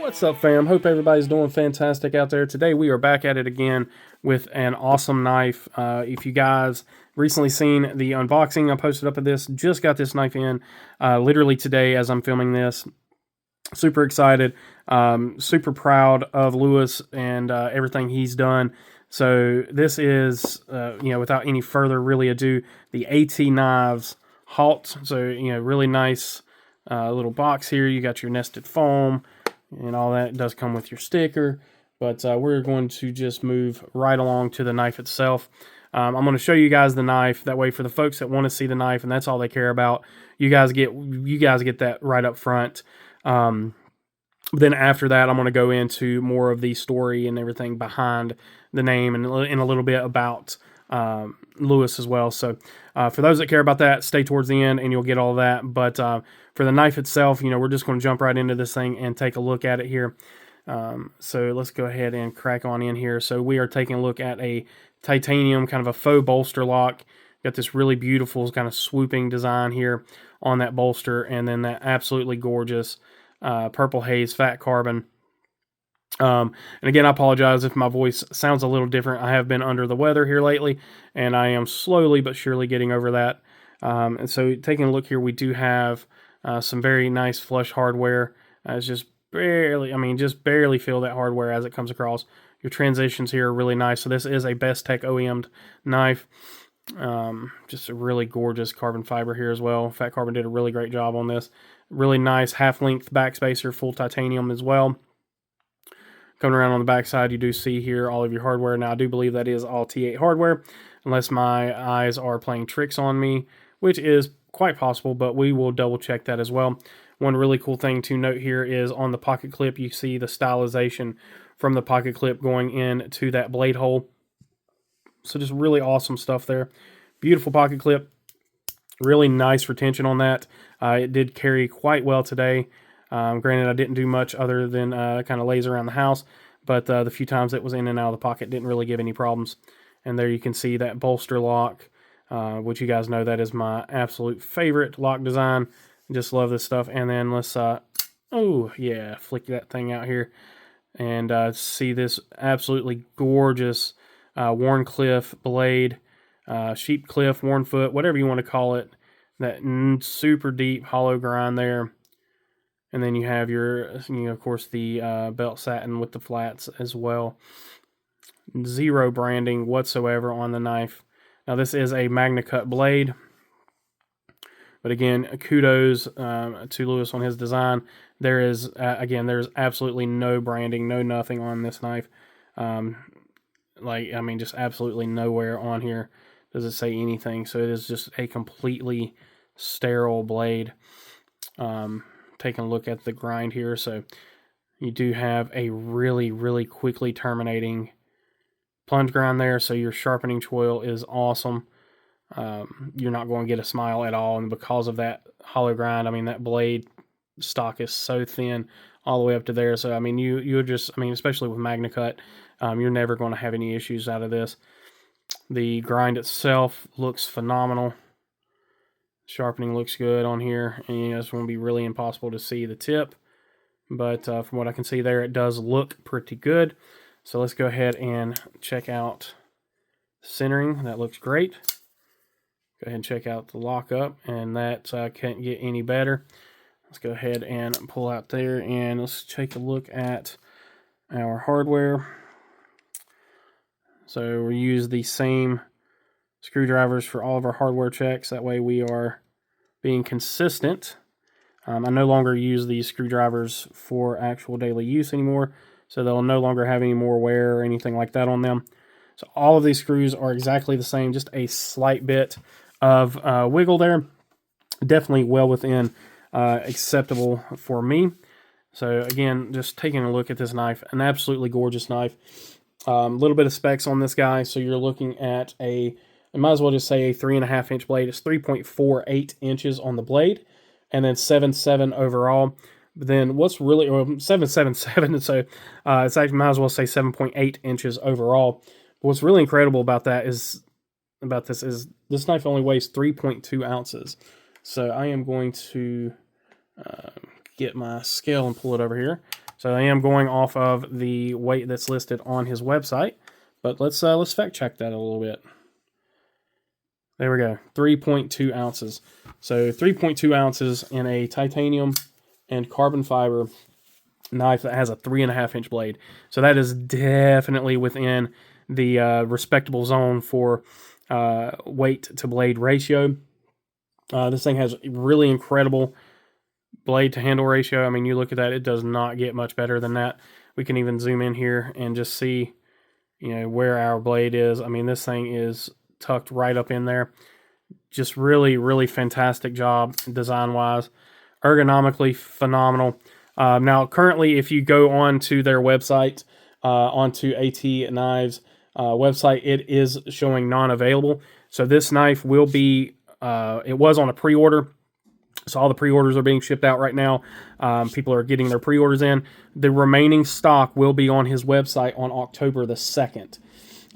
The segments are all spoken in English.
What's up, fam? Hope everybody's doing fantastic out there. Today we are back at it again with an awesome knife. If you guys recently seen the unboxing I posted up of this, just got this knife in literally today as I'm filming this. Super excited, super proud of Lewis and everything he's done. So this is, without any further really ado, the A.T.Knives H.A.L.T. So, really nice little box here. You got your nested foam and all that. It does come with your sticker, but we're going to just move right along to the knife itself. I'm going to show you guys the knife. That way, for the folks that want to see the knife and that's all they care about, you guys get that right up front. Then after that, I'm going to go into more of the story and everything behind the name and in a little bit about Lewis as well. So for those that care about that, stay towards the end and you'll get all that. But for the knife itself, we're just going to jump right into this thing and take a look at it here. So let's go ahead and crack on in here. So we are taking a look at a titanium, kind of a faux bolster lock. Got this really beautiful kind of swooping design here on that bolster, and then that absolutely gorgeous purple haze fat carbon. And again, I apologize if my voice sounds a little different. I have been under the weather here lately, and I am slowly but surely getting over that. And so taking a look here, we do have some very nice flush hardware. It's just barely feel that hardware as it comes across. Your transitions here are really nice. So this is a Best Tech OEM'd knife. Just a really gorgeous carbon fiber here as well. Fat Carbon did a really great job on this. Really nice half-length backspacer, full titanium as well. Coming around on the back side, you do see here all of your hardware. Now, I do believe that is all T8 hardware, unless my eyes are playing tricks on me, which is quite possible, but we will double check that as well. One really cool thing to note here is on the pocket clip, you see the stylization from the pocket clip going into that blade hole. So just really awesome stuff there. Beautiful pocket clip. Really nice retention on that. It did carry quite well today. Granted, I didn't do much other than kind of laze around the house, but the few times it was in and out of the pocket didn't really give any problems. And there you can see that bolster lock, which you guys know that is my absolute favorite lock design. Just love this stuff. And then let's, flick that thing out here and see this absolutely gorgeous Warncliffe blade, sheep cliff, Warnfoot, whatever you want to call it. That super deep hollow grind there. And then you have your, of course, the belt satin with the flats as well. Zero branding whatsoever on the knife. Now, this is a Magna Cut blade. But again, kudos to Lewis on his design. There is, there's absolutely no branding, no nothing on this knife. Just absolutely nowhere on here does it say anything. So it is just a completely sterile blade. Taking a look at the grind here, so you do have a really, really quickly terminating plunge grind there, so your sharpening choil is awesome. You're not going to get a smile at all, and because of that hollow grind, that blade stock is so thin all the way up to there, so you're just, especially with Magna Cut, you're never going to have any issues out of this. The grind itself looks phenomenal. Sharpening looks good on here, and it's going to be really impossible to see the tip, but from what I can see there, it does look pretty good. So let's go ahead and check out centering. That looks great. Go ahead and check out the lockup, and that can't get any better. Let's go ahead and pull out there, and let's take a look at our hardware. So we use the same screwdrivers for all of our hardware checks. That way we are being consistent. I no longer use these screwdrivers for actual daily use anymore, so they'll no longer have any more wear or anything like that on them. So all of these screws are exactly the same, just a slight bit of wiggle there. Definitely well within acceptable for me. So again, just taking a look at this knife, an absolutely gorgeous knife. A little bit of specs on this guy. So you're looking at I might as well just say a 3.5 inch blade. It's 3.48 inches on the blade, and then 7.7 overall. But then what's really 7.77, so it's actually might as well say 7.8 inches overall. But what's really incredible about this is this knife only weighs 3.2 ounces. So I am going to get my scale and pull it over here. So I am going off of the weight that's listed on his website, but let's fact check that a little bit. There we go, 3.2 ounces. So 3.2 ounces in a titanium and carbon fiber knife that has a 3.5-inch blade. So that is definitely within the respectable zone for weight to blade ratio. This thing has really incredible blade to handle ratio. I mean, you look at that, it does not get much better than that. We can even zoom in here and just see, where our blade is. I mean, this thing is tucked right up in there. Just really, really fantastic job design-wise. Ergonomically phenomenal. Now, currently, if you go onto their website, onto A.T.Knives website, it is showing non-available. So this knife will be, it was on a pre-order. So all the pre-orders are being shipped out right now. People are getting their pre-orders in. The remaining stock will be on his website on October the 2nd.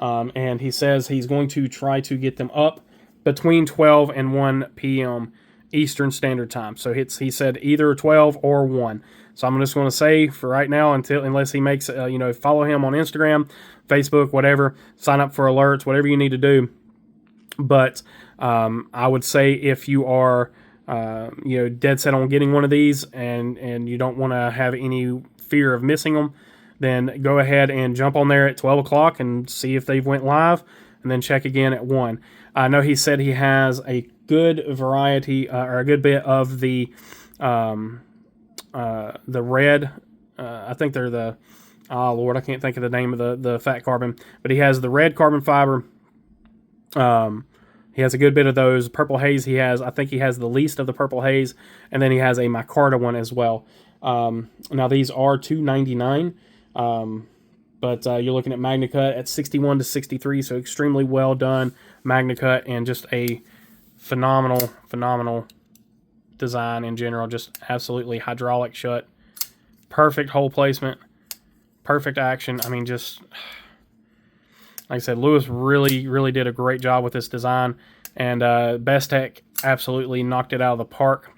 And he says he's going to try to get them up between 12 and 1 p.m. Eastern Standard Time. So he said either 12 or 1. So I'm just going to say for right now, unless he makes, follow him on Instagram, Facebook, whatever, sign up for alerts, whatever you need to do. But I would say if you are, dead set on getting one of these and you don't want to have any fear of missing them, then go ahead and jump on there at 12 o'clock and see if they've went live, and then check again at 1. I know he said he has a good variety or a good bit of the red. I think they're the, oh Lord, I can't think of the name of the fat carbon, but he has the red carbon fiber. He has a good bit of those. Purple haze I think he has the least of the purple haze, and then he has a micarta one as well. Now these are $2.99, but you're looking at MagnaCut at 61 to 63, so extremely well done MagnaCut, and just a phenomenal design in general. Just absolutely hydraulic shut, perfect hole placement, perfect action. I mean, just like I said, Lewis really did a great job with this design, and Bestech absolutely knocked it out of the park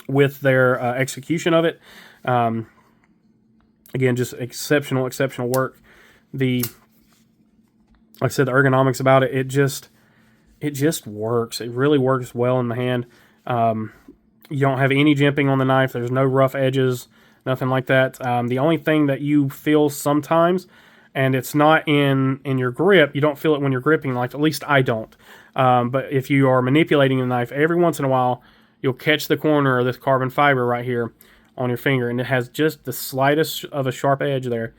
with their execution of it. Again, just exceptional work. Like I said, the ergonomics about it just works. It really works well in the hand. You don't have any jimping on the knife. There's no rough edges, nothing like that. The only thing that you feel sometimes, and it's not in your grip, you don't feel it when you're gripping, like at least I don't. But if you are manipulating the knife, every once in a while, you'll catch the corner of this carbon fiber right here on your finger, and it has just the slightest of a sharp edge there.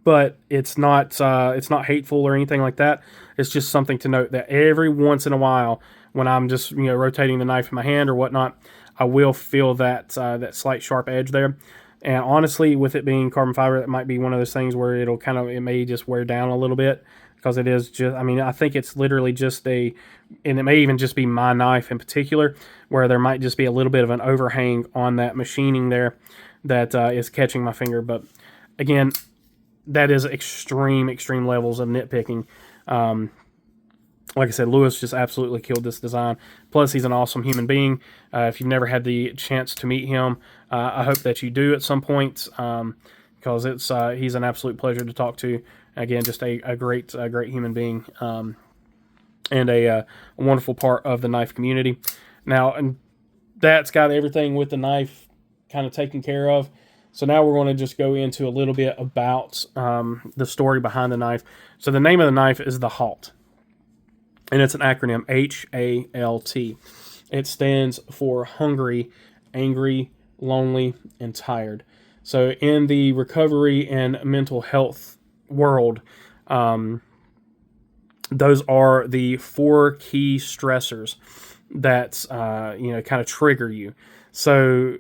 But it's not hateful or anything like that. It's just something to note that every once in a while, when I'm just rotating the knife in my hand or whatnot, I will feel that that slight sharp edge there. And honestly, with it being carbon fiber, it might be one of those things where it may just wear down a little bit, because it is just, I mean, I think it's literally just and it may even just be my knife in particular, where there might just be a little bit of an overhang on that machining there that is catching my finger. But again, that is extreme levels of nitpicking. Like I said, Lewis just absolutely killed this design. Plus, he's an awesome human being. If you've never had the chance to meet him, I hope that you do at some point, because he's an absolute pleasure to talk to. Again, just a great human being, and a wonderful part of the knife community. Now, and that's got everything with the knife kind of taken care of. So now we're going to just go into a little bit about the story behind the knife. So the name of the knife is the H.A.L.T, and it's an acronym, H-A-L-T. It stands for hungry, angry, lonely, and tired. So in the recovery and mental health world, those are the 4 key stressors that kind of trigger you. So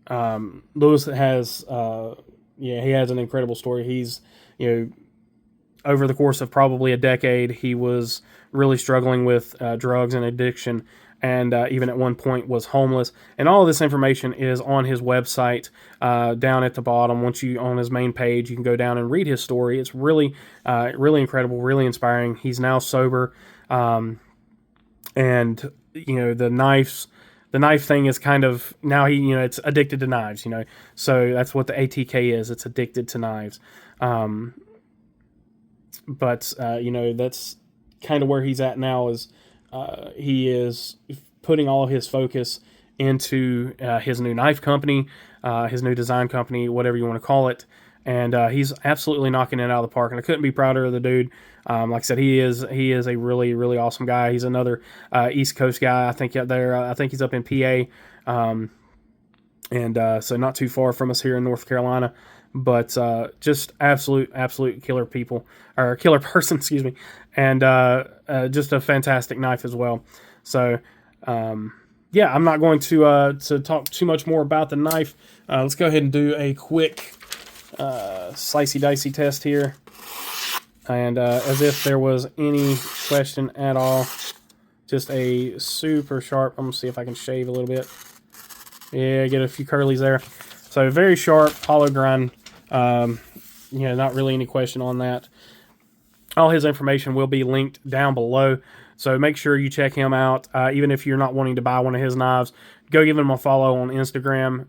Lewis has he has an incredible story. He's over the course of probably a decade, he was really struggling with drugs and addiction, and even at one point was homeless. And all of this information is on his website down at the bottom. Once you on his main page, you can go down and read his story. It's really incredible, really inspiring. He's now sober, and the the knife thing is kind of now it's addicted to knives, So that's what the ATK is. It's addicted to knives. But that's kind of where he's at now. Is he is putting all his focus into his new knife company, his new design company, whatever you want to call it. And he's absolutely knocking it out of the park. And I couldn't be prouder of the dude. Like I said, he is a really, really awesome guy. He's another East Coast guy. I think out there. I think he's up in PA, so not too far from us here in North Carolina. But just absolute killer people, or killer person, excuse me, and just a fantastic knife as well. So yeah, I'm not going to talk too much more about the knife. Let's go ahead and do a quick slicey dicey test here, and as if there was any question at all, just a super sharp. I'm gonna see if I can shave a little bit. Yeah, get a few curlies there. So very sharp, hollow grind. Not really any question on that. All his information will be linked down below, so make sure you check him out. Even if you're not wanting to buy one of his knives, go give him a follow on Instagram.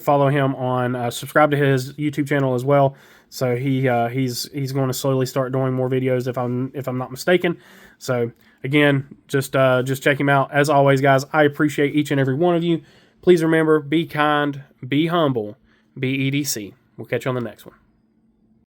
Follow him on, subscribe to his YouTube channel as well. So he's going to slowly start doing more videos if I'm not mistaken. So again, just check him out. As always, guys, I appreciate each and every one of you. Please remember, be kind, be humble, be EDC. We'll catch you on the next one.